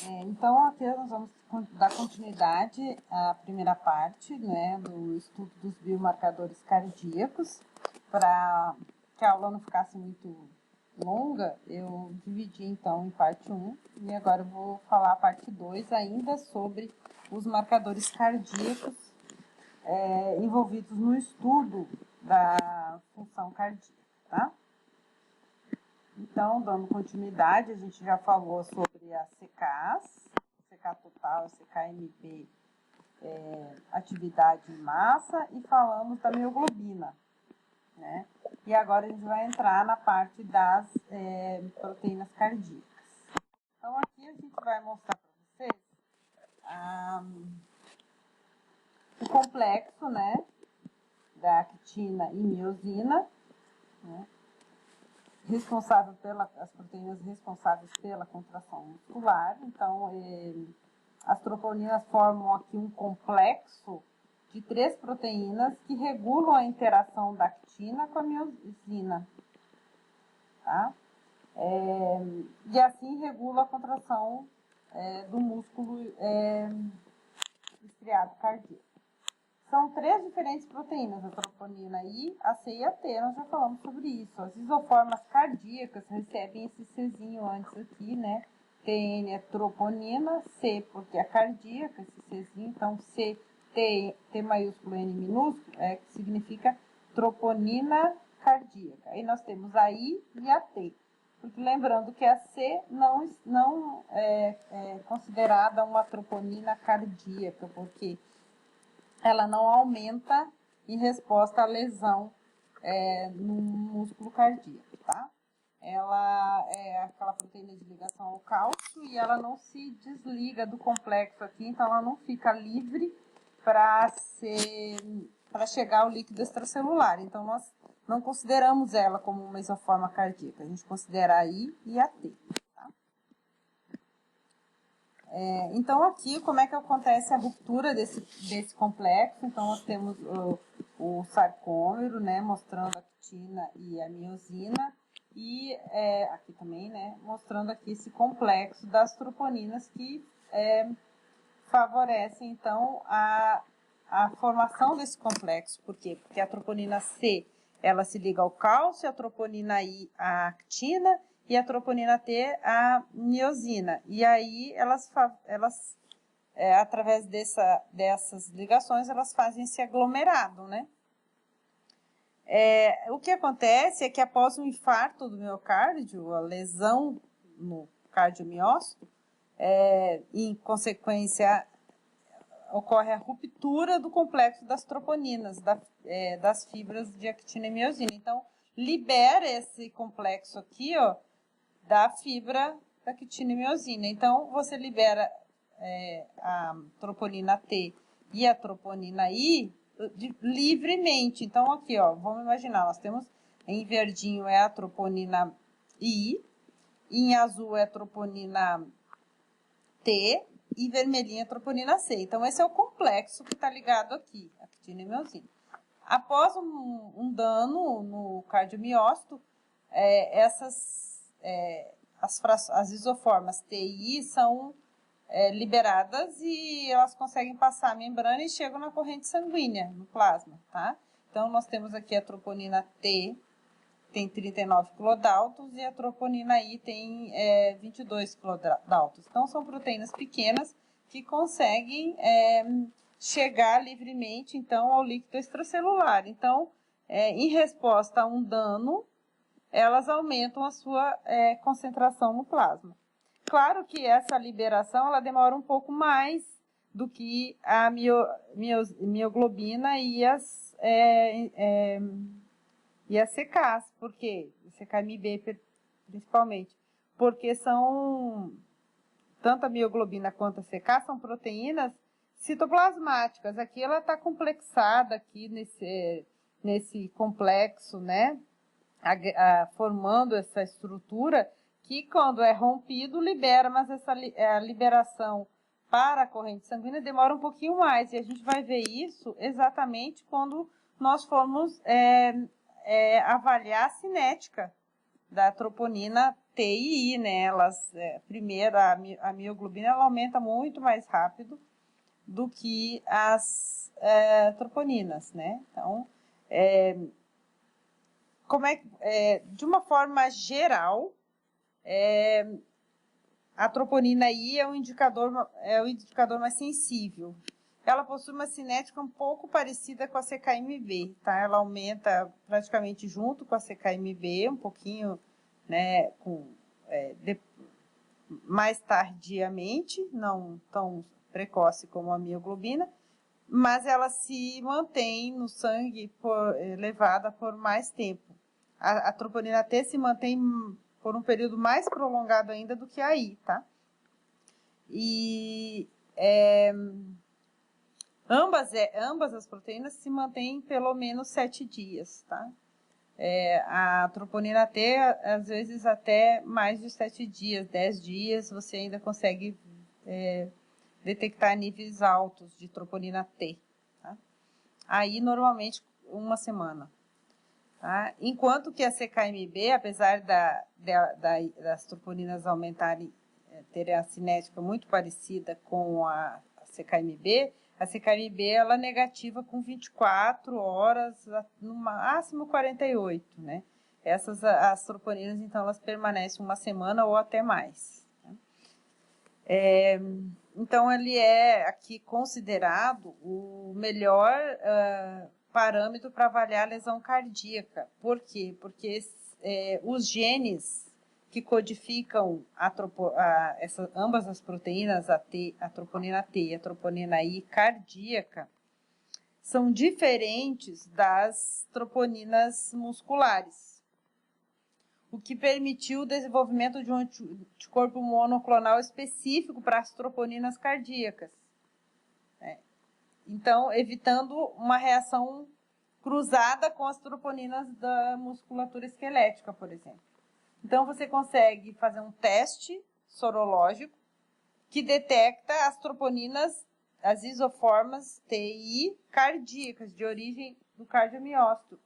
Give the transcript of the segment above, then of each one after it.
Então, aqui nós vamos dar continuidade à primeira parte, né, do estudo dos biomarcadores cardíacos. Para que a aula não ficasse muito longa, eu dividi então em parte 1 e agora eu vou falar a parte 2 ainda sobre os marcadores cardíacos envolvidos no estudo da função cardíaca, tá? Então, dando continuidade, a gente já falou sobre a CKAS, CK total, CKMB, atividade em massa, e falamos da mioglobina, né? E agora a gente vai entrar na parte das proteínas cardíacas. Então, aqui a gente vai mostrar para vocês o complexo, né, da actina e miosina, né? As proteínas responsáveis pela contração muscular. Então, as troponinas formam aqui um complexo de 3 proteínas que regulam a interação da actina com a miosina, tá? E assim regula a contração do músculo estriado cardíaco. São 3 diferentes proteínas, a troponina I, a C e a T, nós já falamos sobre isso. As isoformas cardíacas recebem esse Czinho antes aqui, né? TN é troponina, C porque é cardíaca, esse Czinho, então C, T maiúsculo, N minúsculo, que significa troponina cardíaca. Aí nós temos a I e a T. Porque lembrando que a C não é considerada uma troponina cardíaca, porque ela não aumenta em resposta à lesão no músculo cardíaco, tá? Ela é aquela proteína de ligação ao cálcio e ela não se desliga do complexo aqui, então ela não fica livre para chegar ao líquido extracelular. Então, nós não consideramos ela como uma isoforma cardíaca, a gente considera a I e a T. Então, aqui, como é que acontece a ruptura desse complexo? Então, nós temos o sarcômero, né, mostrando a actina e a miosina, e aqui também, né, mostrando aqui esse complexo das troponinas que favorecem, então, a formação desse complexo. Por quê? Porque a troponina C, ela se liga ao cálcio, a troponina I, à actina, e a troponina T, a miosina. E aí, através dessas ligações, elas fazem esse aglomerado, né? O que acontece é que após o infarto do miocárdio, a lesão no cardiomiócito, em consequência, ocorre a ruptura do complexo das troponinas, das fibras de actina e miosina. Então, libera esse complexo aqui, ó, da fibra da actina e miosina. Então, você libera a troponina T e a troponina I livremente. Então, aqui, ó, vamos imaginar, nós temos em verdinho a troponina I, em azul é a troponina T e vermelhinha a troponina C. Então, esse é o complexo que está ligado aqui, actina e miosina. Após um dano no cardiomiócito, as isoformas T e I são liberadas e elas conseguem passar a membrana e chegam na corrente sanguínea, no plasma, tá? Então, nós temos aqui a troponina T, tem 39 kilodaltons, e a troponina I tem 22 kilodaltons. Então, são proteínas pequenas que conseguem chegar livremente, então, ao líquido extracelular. Então, em resposta a um dano, elas aumentam a sua concentração no plasma. Claro que essa liberação ela demora um pouco mais do que a mioglobina e as CKs, porque CKMB principalmente, porque são tanto a mioglobina quanto a CK são proteínas citoplasmáticas. Aqui ela está complexada aqui nesse complexo, né? Formando essa estrutura que, quando é rompido, libera, mas a liberação para a corrente sanguínea demora um pouquinho mais, e a gente vai ver isso exatamente quando nós formos avaliar a cinética da troponina T e I, né? Elas, primeiro, a mioglobina, ela aumenta muito mais rápido do que as troponinas, né? Então, de uma forma geral, a troponina I é o indicador mais sensível. Ela possui uma cinética um pouco parecida com a CKMB, tá? Ela aumenta praticamente junto com a CKMB, um pouquinho, né, mais tardiamente, não tão precoce como a mioglobina, mas ela se mantém no sangue elevada por mais tempo. A troponina T se mantém por um período mais prolongado ainda do que a I, tá? E ambas as proteínas se mantêm pelo menos 7 dias, tá? A troponina T, às vezes, até mais de 7 dias, 10 dias, você ainda consegue detectar níveis altos de troponina T. Tá? Aí, normalmente, 1 semana. Tá? Enquanto que a CKMB, apesar das troponinas aumentarem, terem a cinética muito parecida com a CKMB ela é negativa com 24 horas, no máximo 48, né? As troponinas, então, elas permanecem 1 semana ou até mais. Né? Então, ele é aqui considerado o melhor parâmetro para avaliar a lesão cardíaca. Por quê? Porque os genes que codificam ambas as proteínas, a troponina T e a troponina I cardíaca, são diferentes das troponinas musculares, o que permitiu o desenvolvimento de um anticorpo monoclonal específico para as troponinas cardíacas. Então, evitando uma reação cruzada com as troponinas da musculatura esquelética, por exemplo. Então, você consegue fazer um teste sorológico que detecta as troponinas, as isoformas TI cardíacas, de origem do cardiomiócito,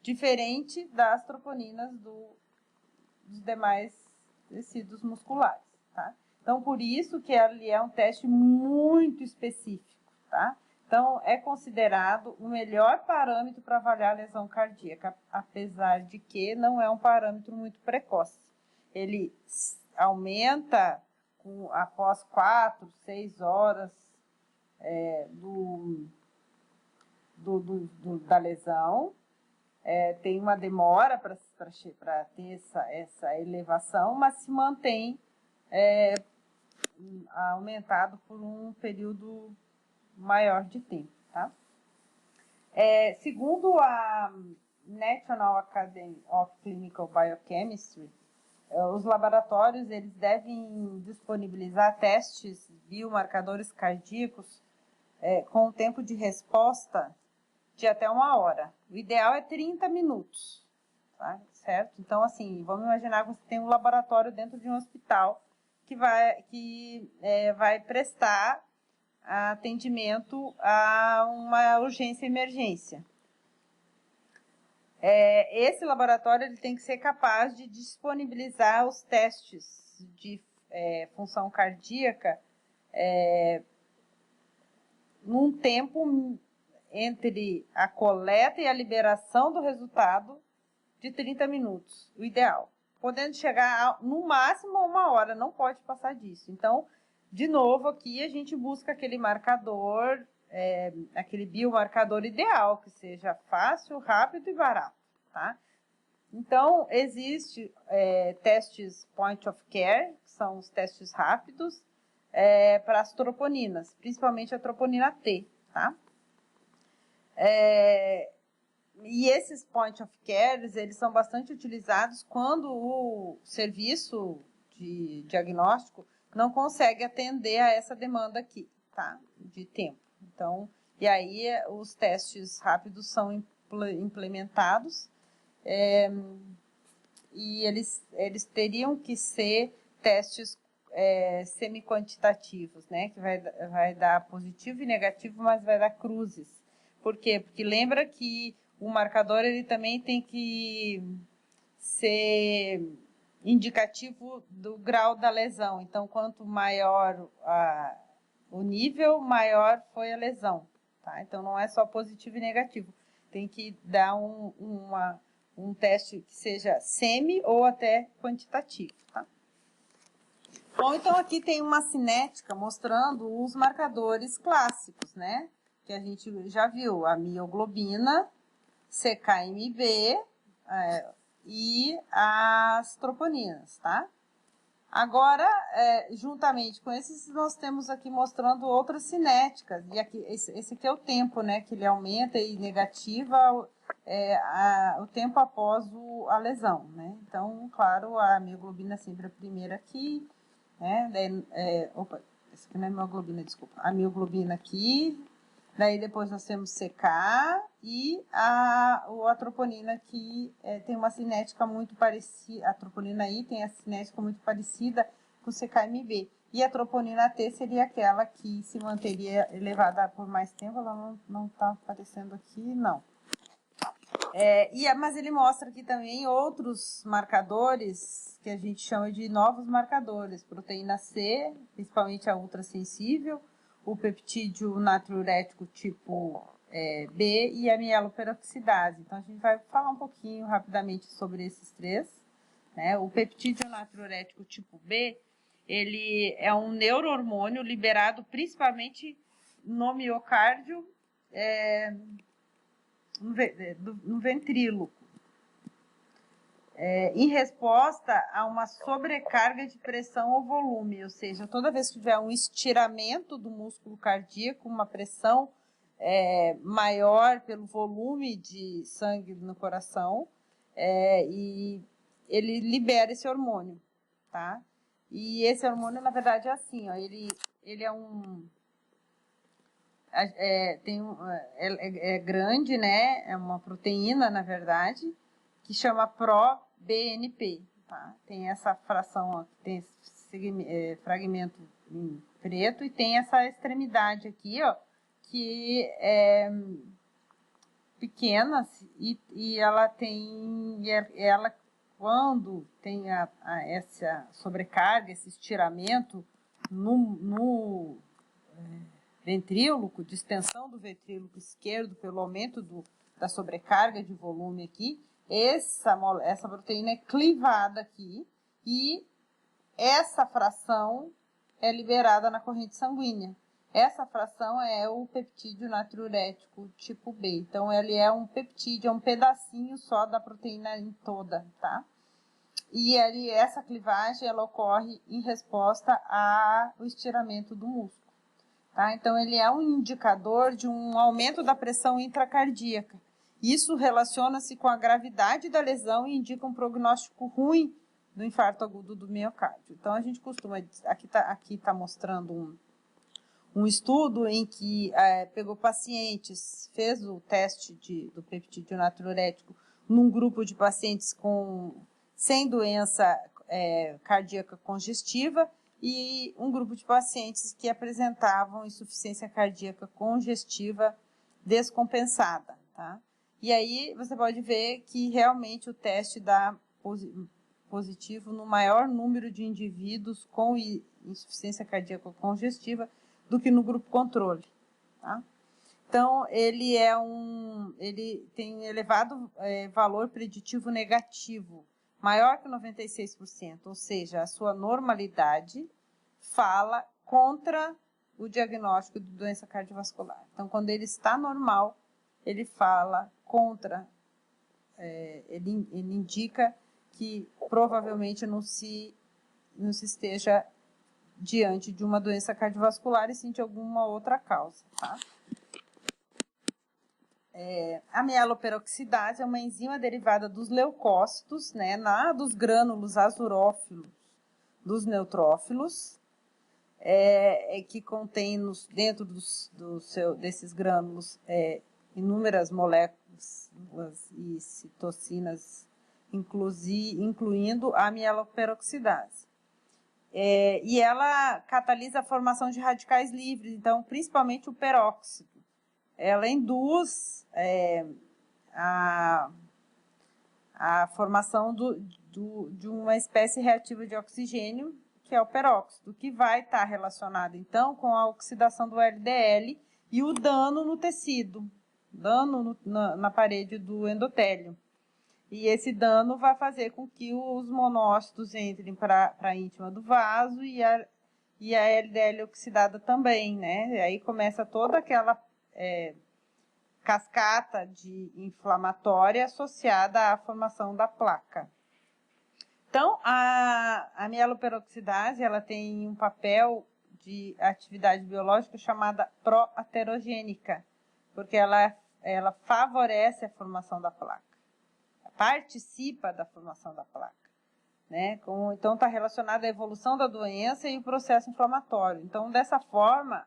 diferente das troponinas dos demais tecidos musculares, tá? Então, por isso que ele é um teste muito específico, tá? Então, é considerado o melhor parâmetro para avaliar a lesão cardíaca, apesar de que não é um parâmetro muito precoce. Ele aumenta após 4, 6 horas da lesão. Tem uma demora para ter essa elevação, mas se mantém aumentado por um período maior de tempo, tá? Segundo a National Academy of Clinical Biochemistry, os laboratórios eles devem disponibilizar testes biomarcadores cardíacos com um tempo de resposta de até 1 hora. O ideal é 30 minutos, tá? Certo? Então, assim, vamos imaginar que você tem um laboratório dentro de um hospital que vai prestar atendimento a uma urgência e emergência. Esse laboratório ele tem que ser capaz de disponibilizar os testes de função cardíaca num tempo entre a coleta e a liberação do resultado de 30 minutos, o ideal. Podendo chegar no máximo a 1 hora, não pode passar disso. Então, de novo, aqui a gente busca aquele marcador, aquele biomarcador ideal, que seja fácil, rápido e barato, tá? Então, existe testes point of care, que são os testes rápidos, para as troponinas, principalmente a troponina T, tá? E esses point of care, eles são bastante utilizados quando o serviço de diagnóstico não consegue atender a essa demanda aqui, tá? De tempo. Então, e aí os testes rápidos são implementados e eles teriam que ser testes semi-quantitativos, né? Que vai dar positivo e negativo, mas vai dar cruzes. Por quê? Porque lembra que o marcador ele também tem que ser indicativo do grau da lesão. Então, quanto maior o nível, maior foi a lesão. Tá? Então, não é só positivo e negativo. Tem que dar um teste que seja semi ou até quantitativo. Tá? Bom, então aqui tem uma cinética mostrando os marcadores clássicos, né? Que a gente já viu, a mioglobina, CKMB e as troponinas, tá? Agora, juntamente com esses, nós temos aqui mostrando outras cinéticas. E aqui, esse aqui é o tempo, né? Que ele aumenta e negativa o tempo após a lesão, né? Então, claro, a mioglobina sempre é a primeira aqui, né? Opa, essa aqui não é mioglobina, desculpa. A mioglobina aqui, daí depois nós temos CK e a troponina que tem uma cinética muito parecida, a troponina I tem a cinética muito parecida com o CKMB. E a troponina T seria aquela que se manteria elevada por mais tempo, ela não está aparecendo aqui, não. Mas ele mostra aqui também outros marcadores que a gente chama de novos marcadores. Proteína C, principalmente a ultrassensível, o peptídeo natriurético tipo B e a mieloperoxidase. Então, a gente vai falar um pouquinho rapidamente sobre esses três. Né? O peptídeo natriurético tipo B, ele é um neurohormônio liberado principalmente no miocárdio, no ventríloco, em resposta a uma sobrecarga de pressão ou volume, ou seja, toda vez que tiver um estiramento do músculo cardíaco, uma pressão maior pelo volume de sangue no coração, e ele libera esse hormônio, tá? E esse hormônio, na verdade, é assim, ó, ele é um... é grande, né? É uma proteína, na verdade, que chama ProBNP. Tá? Tem essa fração, ó, tem esse fragmento em preto e tem essa extremidade aqui, ó, que é pequena e ela tem, quando tem essa sobrecarga, esse estiramento no ventríloco, distensão do ventríloco esquerdo pelo aumento da sobrecarga de volume aqui, essa proteína é clivada aqui e essa fração é liberada na corrente sanguínea. Essa fração é o peptídeo natriurético tipo B. Então, ele é um peptídeo, é um pedacinho só da proteína em toda, tá? E essa clivagem, ela ocorre em resposta ao estiramento do músculo. Tá? Então, ele é um indicador de um aumento da pressão intracardíaca. Isso relaciona-se com a gravidade da lesão e indica um prognóstico ruim do infarto agudo do miocárdio. Então, a gente costuma... Aqui tá mostrando um estudo em que pegou pacientes, fez o teste do peptídeo natriurético num grupo de pacientes sem doença cardíaca congestiva, e um grupo de pacientes que apresentavam insuficiência cardíaca congestiva descompensada, tá? E aí você pode ver que realmente o teste dá positivo no maior número de indivíduos com insuficiência cardíaca congestiva do que no grupo controle, tá? Então, ele tem um elevado valor preditivo negativo, maior que 96%, ou seja, a sua normalidade fala contra o diagnóstico de doença cardiovascular. Então, quando ele está normal, ele fala contra, ele indica que provavelmente não se esteja diante de uma doença cardiovascular e sim de alguma outra causa, tá? A mieloperoxidase é uma enzima derivada dos leucócitos, né, dos grânulos azurófilos dos neutrófilos, que contém dentro desses grânulos inúmeras moléculas e citocinas, incluindo a mieloperoxidase. E ela catalisa a formação de radicais livres, então, principalmente o peróxido. Ela induz a formação de uma espécie reativa de oxigênio, que é o peróxido, que vai estar relacionado, então, com a oxidação do LDL e o dano no tecido, dano na parede do endotélio. E esse dano vai fazer com que os monócitos entrem para a íntima do vaso e a LDL oxidada também, né? E aí começa toda aquela cascata inflamatória associada à formação da placa. Então, a mieloperoxidase, ela tem um papel de atividade biológica chamada proaterogênica, porque ela favorece a formação da placa, participa da formação da placa, né? Então, está relacionada à evolução da doença e o processo inflamatório. Então, dessa forma,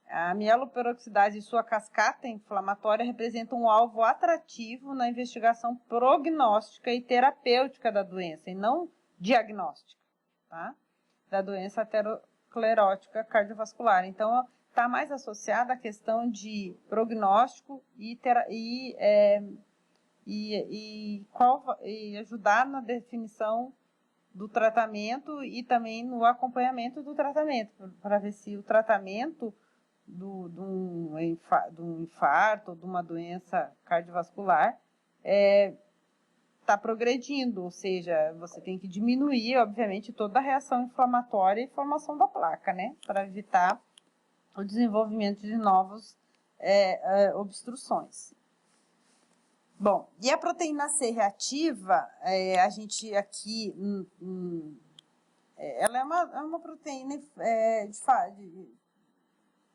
a mieloperoxidase e sua cascata inflamatória representam um alvo atrativo na investigação prognóstica e terapêutica da doença, e não diagnóstica, tá? Da doença aterosclerótica cardiovascular. Então, está mais associada à questão de prognóstico e ajudar na definição do tratamento e também no acompanhamento do tratamento, para ver se o tratamento de um infarto ou de uma doença cardiovascular está progredindo, ou seja, você tem que diminuir, obviamente, toda a reação inflamatória e formação da placa, né, para evitar o desenvolvimento de novas obstruções. Bom, e a proteína C reativa, a gente aqui, ela é uma proteína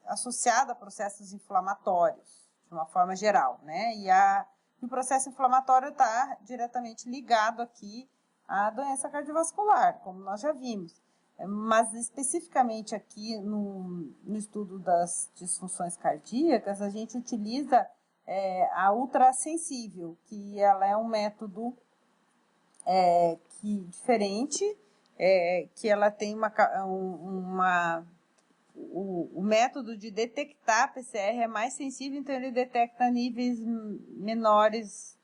associada a processos inflamatórios, de uma forma geral, né? E o processo inflamatório está diretamente ligado aqui à doença cardiovascular, como nós já vimos. Mas especificamente aqui no estudo das disfunções cardíacas, a gente utiliza a ultrassensível, que ela é um método diferente, que ela tem o método de detectar PCR é mais sensível, então ele detecta níveis menores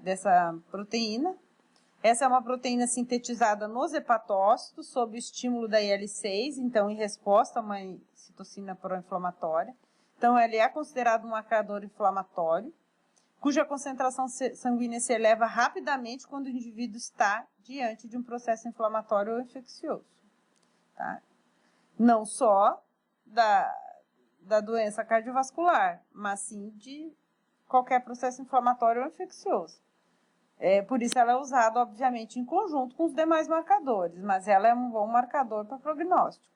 dessa proteína. Essa é uma proteína sintetizada nos hepatócitos sob o estímulo da IL-6, então em resposta a uma citocina pró-inflamatória. Então, ele é considerado um marcador inflamatório, cuja concentração sanguínea se eleva rapidamente quando o indivíduo está diante de um processo inflamatório ou infeccioso. Tá? Não só da doença cardiovascular, mas sim de qualquer processo inflamatório ou infeccioso. Por isso ela é usada, obviamente, em conjunto com os demais marcadores, mas ela é um bom marcador para prognóstico.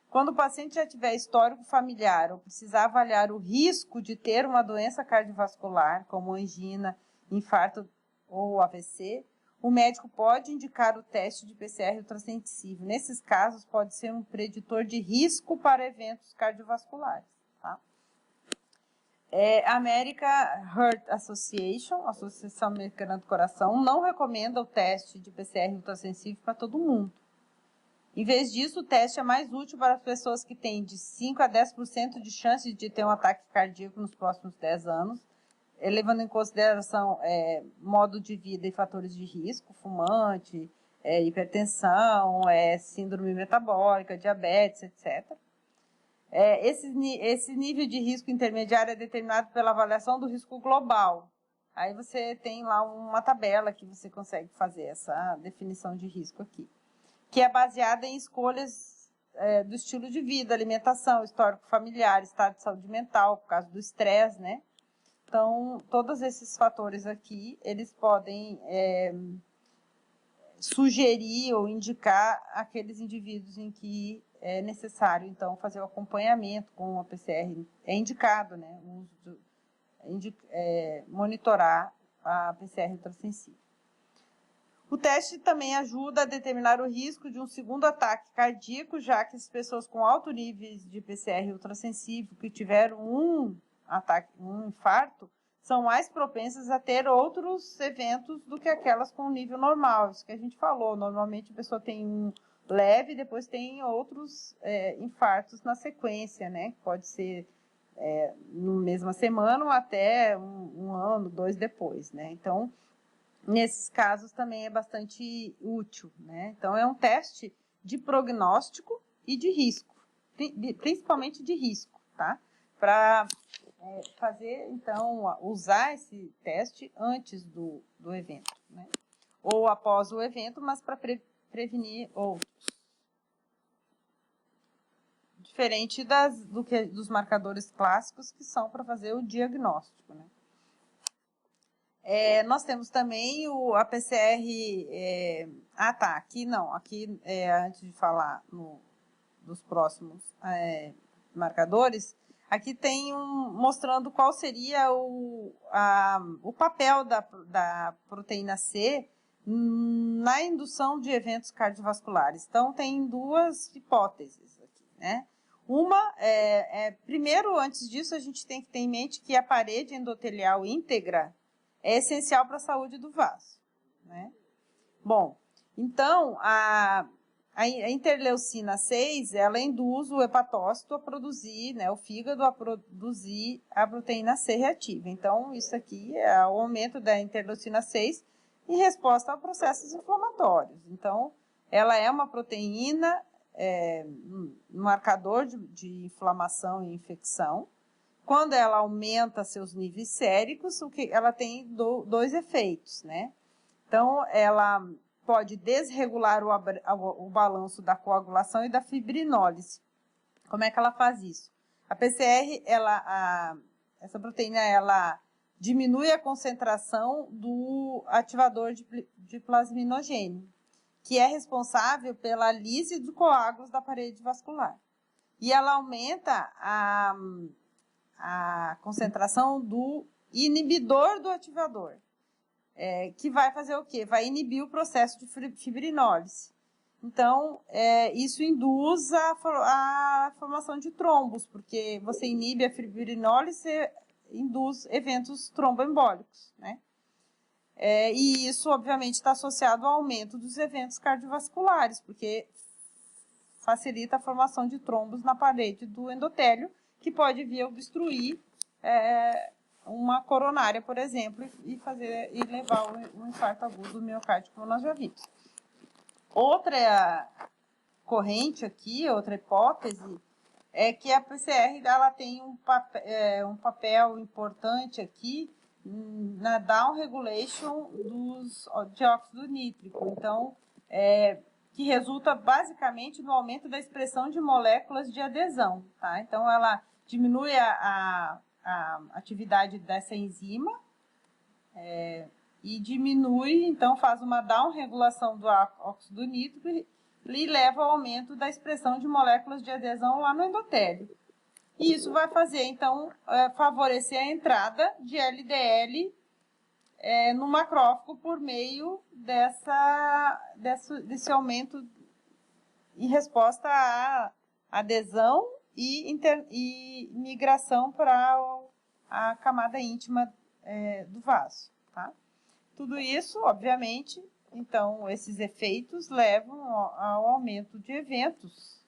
Quando o paciente já tiver histórico familiar ou precisar avaliar o risco de ter uma doença cardiovascular, como angina, infarto ou AVC, o médico pode indicar o teste de PCR ultrassensível. Nesses casos, pode ser um preditor de risco para eventos cardiovasculares. Tá? A American Heart Association, a Associação Americana do Coração, não recomenda o teste de PCR ultrassensível para todo mundo. Em vez disso, o teste é mais útil para as pessoas que têm de 5 a 10% de chance de ter um ataque cardíaco nos próximos 10 anos, levando em consideração modo de vida e fatores de risco, fumante, hipertensão, síndrome metabólica, diabetes, etc. Esse nível de risco intermediário é determinado pela avaliação do risco global. Aí você tem lá uma tabela que você consegue fazer essa definição de risco aqui, que é baseada em escolhas do estilo de vida, alimentação, histórico familiar, estado de saúde mental, por causa do estresse, né? Então, todos esses fatores aqui, eles podem sugerir ou indicar aqueles indivíduos em que é necessário, então, fazer o acompanhamento com a PCR. É indicado, né? Monitorar a PCR ultrassensível. O teste também ajuda a determinar o risco de um segundo ataque cardíaco, já que as pessoas com alto nível de PCR ultrassensível que tiveram um infarto são mais propensas a ter outros eventos do que aquelas com nível normal. Isso que a gente falou, normalmente a pessoa tem um leve e depois tem outros infartos na sequência, né? Pode ser na mesma semana ou até um ano, 2 depois, né? Então, nesses casos também é bastante útil, né? Então, é um teste de prognóstico e de risco, principalmente de risco, tá? Para fazer, então, usar esse teste antes do evento, né? Ou após o evento, mas para prevenir outros. Diferente dos marcadores clássicos, que são para fazer o diagnóstico, né? Nós temos também a PCR... aqui não. Aqui, antes de falar dos próximos marcadores, aqui tem mostrando qual seria o papel da proteína C na indução de eventos cardiovasculares. Então, tem duas hipóteses aqui, né? Uma, primeiro, antes disso, a gente tem que ter em mente que a parede endotelial íntegra é essencial para a saúde do vaso, né? Bom, então, a interleucina 6, ela induz o hepatócito a produzir, né, o fígado a produzir a proteína C reativa. Então, isso aqui é o aumento da interleucina 6 em resposta a processos inflamatórios. Então, ela é uma proteína, marcador de inflamação e infecção. Quando ela aumenta seus níveis séricos, ela tem dois efeitos, né? Então, ela pode desregular o balanço da coagulação e da fibrinólise. Como é que ela faz isso? A PCR, essa proteína, ela diminui a concentração do ativador de plasminogênio, que é responsável pela lise dos coágulos da parede vascular. E ela aumenta a concentração do inibidor do ativador, que vai fazer o quê? Vai inibir o processo de fibrinólise. Então, isso induz a formação de trombos, porque você inibe a fibrinólise e induz eventos tromboembólicos, né? E isso, obviamente, está associado ao aumento dos eventos cardiovasculares, porque facilita a formação de trombos na parede do endotélio, que pode vir a obstruir uma coronária, por exemplo, e levar um infarto agudo do miocárdio, como nós já vimos. Outra corrente aqui, outra hipótese, é que a PCR ela tem um papel importante aqui na down regulation dos dióxido nítrico. Então, que resulta basicamente no aumento da expressão de moléculas de adesão, tá? Então, ela diminui a atividade dessa enzima e diminui, então faz uma down-regulação do óxido nítrico e leva ao aumento da expressão de moléculas de adesão lá no endotélio. E isso vai fazer, então, favorecer a entrada de LDL no macrófago por meio desse aumento em resposta à adesão e migração para a camada íntima do vaso, tá? Tudo isso, obviamente, então, esses efeitos levam ao aumento de eventos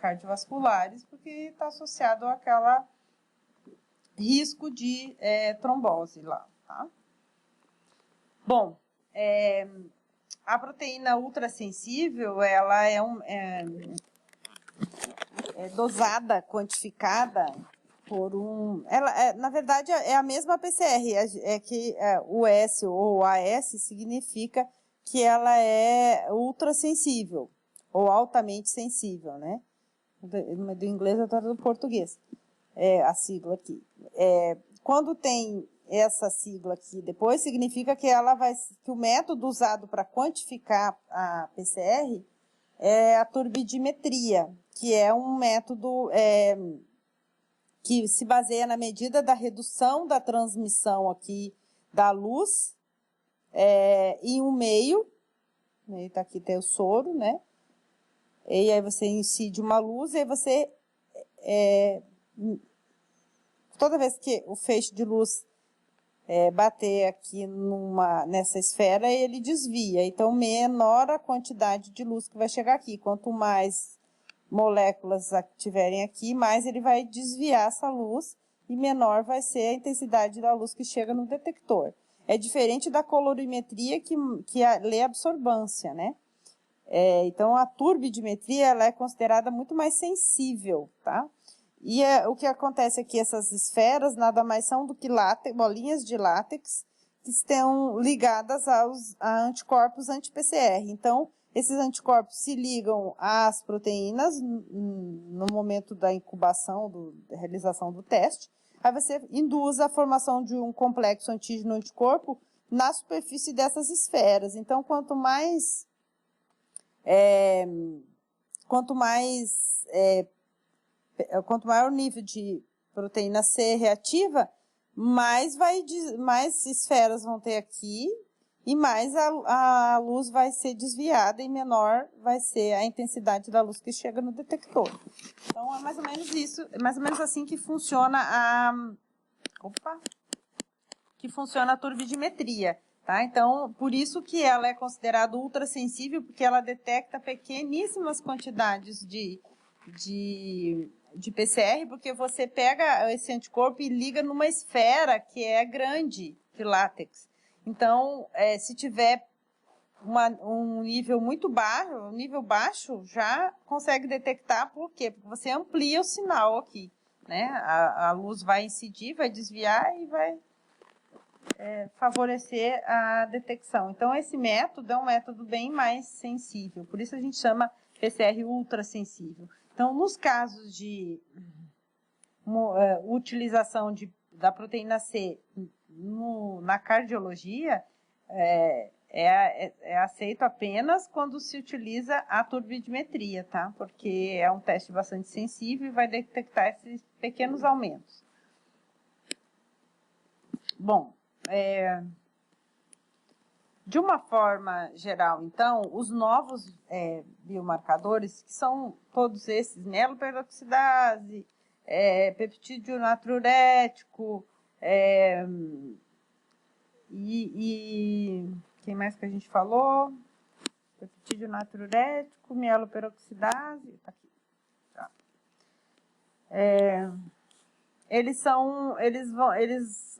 cardiovasculares, porque está associado àquele risco de trombose lá, tá? Bom, a proteína ultrassensível, ela é dosada, quantificada por na verdade, é a mesma PCR, que o S ou o AS significa que ela é ultrassensível, ou altamente sensível, né? Do inglês eu do português, a sigla aqui. Quando tem essa sigla aqui depois, significa que que o método usado para quantificar a PCR é a turbidimetria, que é um método que se baseia na medida da redução da transmissão aqui da luz em um meio, tá aqui tem o soro, né? E aí você incide uma luz e aí você, toda vez que o feixe de luz bater aqui nessa esfera, ele desvia. Então, menor a quantidade de luz que vai chegar aqui. Quanto mais moléculas tiverem aqui, mais ele vai desviar essa luz e menor vai ser a intensidade da luz que chega no detector. é diferente da colorimetria que lê absorbância, né? Então, a turbidimetria ela é considerada muito mais sensível, tá? E o que acontece aqui, essas esferas nada mais são do que bolinhas de látex que estão ligadas a anticorpos anti-PCR. Então, esses anticorpos se ligam às proteínas no momento da incubação, da realização do teste. Aí você induz a formação de um complexo antígeno-anticorpo na superfície dessas esferas. Então, quanto maior o nível de proteína C reativa, mais esferas vão ter aqui e mais a luz vai ser desviada e menor vai ser a intensidade da luz que chega no detector. Então, é mais ou menos isso, é mais ou menos assim que funciona a turbidimetria. Tá? Então, por isso que ela é considerada ultrassensível, porque ela detecta pequeníssimas quantidades de PCR, porque você pega esse anticorpo e liga numa esfera que é grande de látex. Então, se tiver um nível muito baixo, um nível baixo, já consegue detectar. Por quê? Porque você amplia o sinal aqui, né? A luz vai incidir, vai desviar e vai favorecer a detecção. Então, esse método é um método bem mais sensível. Por isso a gente chama PCR ultrassensível. Então, nos casos de utilização da proteína C na cardiologia, é aceito apenas quando se utiliza a turbidimetria, tá? Porque é um teste bastante sensível e vai detectar esses pequenos aumentos. Bom, de uma forma geral, então, os novos biomarcadores, que são todos esses, mieloperoxidase, peptídeo natriurético, e quem mais que a gente falou? Peptídeo natriurético, mieloperoxidase, tá aqui. Tá. Eles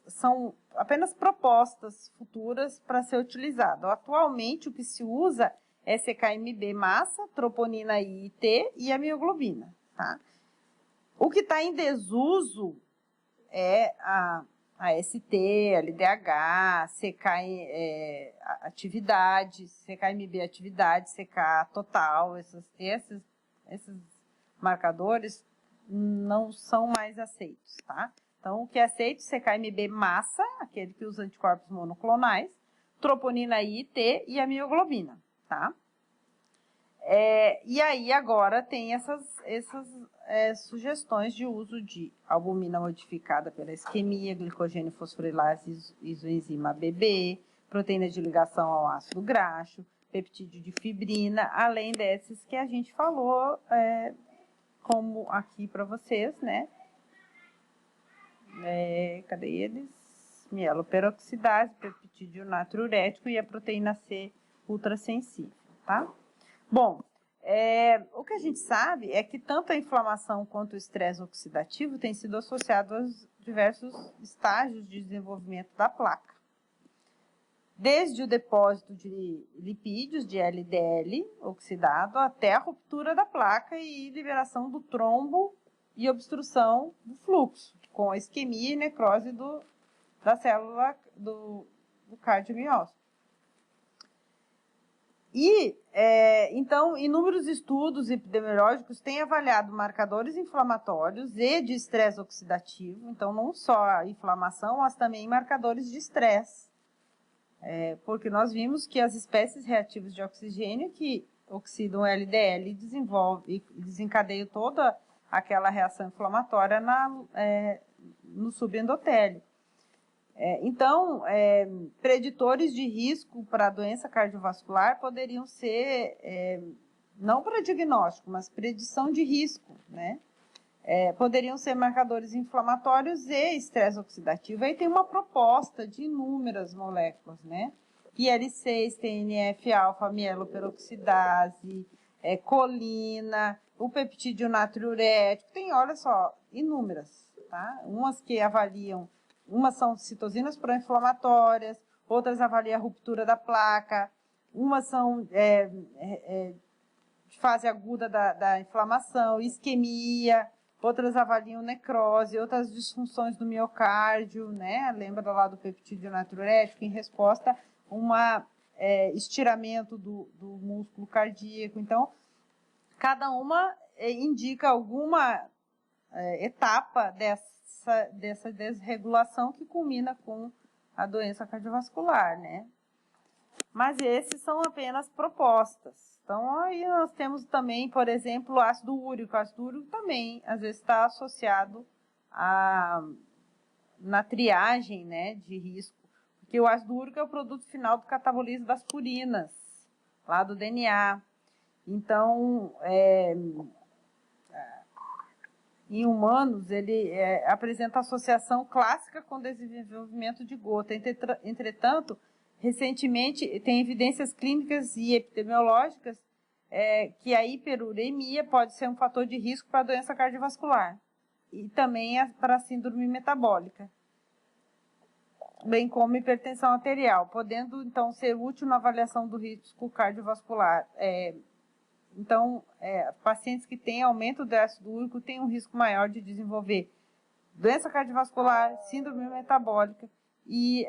são apenas propostas futuras para ser utilizado. Atualmente, o que se usa é CKMB massa, troponina I e T e a mioglobina. Tá? O que está em desuso é a ST, LDH, atividade, CKMB atividade, CK total, esses marcadores não são mais aceitos, tá? Então, o que é aceito? CKMB massa, aquele que usa anticorpos monoclonais, troponina I, T e a mioglobina, tá? E aí, agora, tem essas sugestões de uso de albumina modificada pela isquemia, glicogênio fosforilase isoenzima ABB, proteína de ligação ao ácido graxo, peptídeo de fibrina, além desses que a gente falou, como aqui para vocês, né? Cadê eles? Mieloperoxidase, peptídeo natriurético e a proteína C ultrassensível, tá? Bom, o que a gente sabe é que tanto a inflamação quanto o estresse oxidativo têm sido associados aos diversos estágios de desenvolvimento da placa. Desde o depósito de lipídios, de LDL oxidado, até a ruptura da placa e liberação do trombo e obstrução do fluxo, com a isquemia e necrose da célula do cardiomiócito. E, então, inúmeros estudos epidemiológicos têm avaliado marcadores inflamatórios e de estresse oxidativo, então não só a inflamação, mas também marcadores de estresse. Porque nós vimos que as espécies reativas de oxigênio que oxidam o LDL e desencadeiam toda aquela reação inflamatória no subendotélio. Então, preditores de risco para a doença cardiovascular poderiam ser, não para diagnóstico, mas predição de risco, né? Poderiam ser marcadores inflamatórios e estresse oxidativo. Aí tem uma proposta de inúmeras moléculas, né? IL-6, TNF-alfa, mieloperoxidase, colina, o peptídeo natriurético, tem, olha só, inúmeras, tá? Umas são citosinas pró-inflamatórias, outras avaliam a ruptura da placa, umas são de fase aguda da inflamação, isquemia, outras avaliam necrose, outras disfunções do miocárdio, né? Lembra lá do peptídeo natriurético, em resposta a estiramento do músculo cardíaco. Então, cada uma indica alguma etapa dessa desregulação que culmina com a doença cardiovascular, né? Mas esses são apenas propostas. Então, aí nós temos também, por exemplo, o ácido úrico. O ácido úrico também, às vezes, está associado na triagem, né, de risco. Porque o ácido úrico é o produto final do catabolismo das purinas, lá do DNA. Então, em humanos, ele apresenta associação clássica com desenvolvimento de gota. Entretanto, recentemente, tem evidências clínicas e epidemiológicas que a hiperuremia pode ser um fator de risco para a doença cardiovascular e também para a síndrome metabólica, bem como hipertensão arterial, podendo, então, ser útil na avaliação do risco cardiovascular. Então, pacientes que têm aumento do ácido úrico têm um risco maior de desenvolver doença cardiovascular, síndrome metabólica e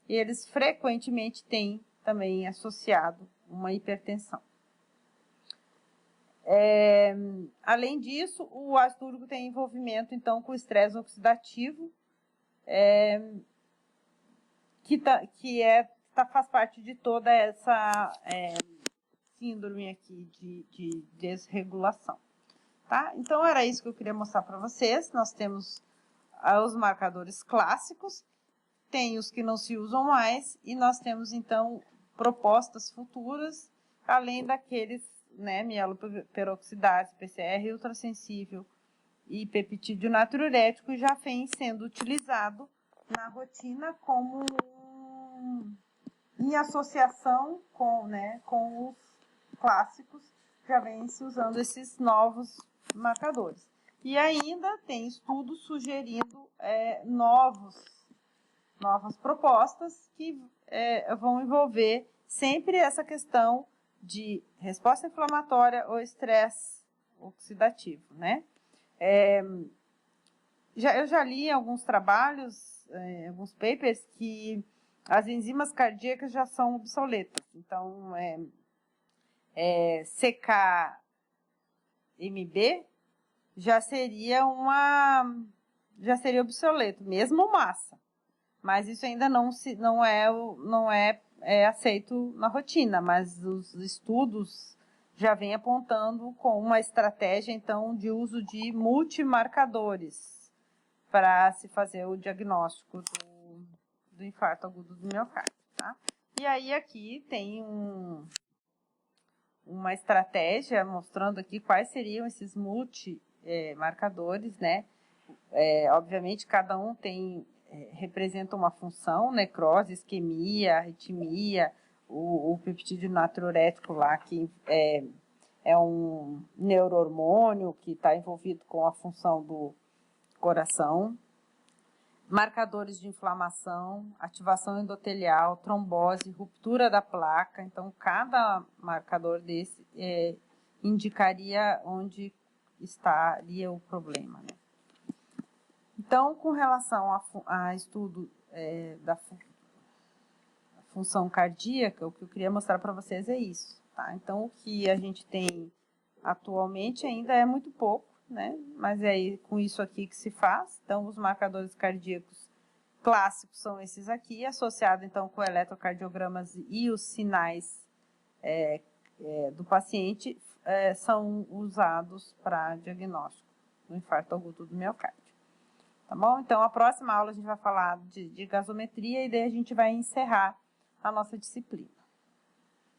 eles frequentemente têm também associado uma hipertensão. Além disso, o ácido úrico tem envolvimento, então, com o estresse oxidativo, que faz parte de toda essa síndrome aqui de desregulação. Tá? Então, era isso que eu queria mostrar para vocês. Nós temos os marcadores clássicos, tem os que não se usam mais, e nós temos, então, propostas futuras, além daqueles, né, mieloperoxidase, PCR ultrassensível e peptídeo natriurético, já vem sendo utilizado na rotina como em associação com os clássicos, já vem se usando esses novos marcadores. E ainda tem estudos sugerindo novas propostas que vão envolver sempre essa questão de resposta inflamatória ou estresse oxidativo, né? Eu já li em alguns trabalhos, alguns papers, que as enzimas cardíacas já são obsoletas. Então, CKMB já seria obsoleto, mesmo massa. Mas isso ainda não é aceito na rotina, mas os estudos já vêm apontando com uma estratégia, então, de uso de multimarcadores para se fazer o diagnóstico do infarto agudo do miocárdio, tá? E aí aqui tem uma estratégia mostrando aqui quais seriam esses multimarcadores, né? Obviamente, cada um representa uma função, necrose, isquemia, arritmia, o peptídeo natriurético lá, que é um neurohormônio que está envolvido com a função do coração, marcadores de inflamação, ativação endotelial, trombose, ruptura da placa. Então, cada marcador desse indicaria onde estaria o problema, né? Então, com relação a estudo da função cardíaca, o que eu queria mostrar para vocês é isso, tá? Então, o que a gente tem atualmente ainda é muito pouco, né? Mas é com isso aqui que se faz. Então, os marcadores cardíacos clássicos são esses aqui, associado então com eletrocardiogramas e os sinais do paciente são usados para diagnóstico do infarto agudo do miocárdio. Tá bom? Então, a próxima aula a gente vai falar de gasometria e daí a gente vai encerrar a nossa disciplina.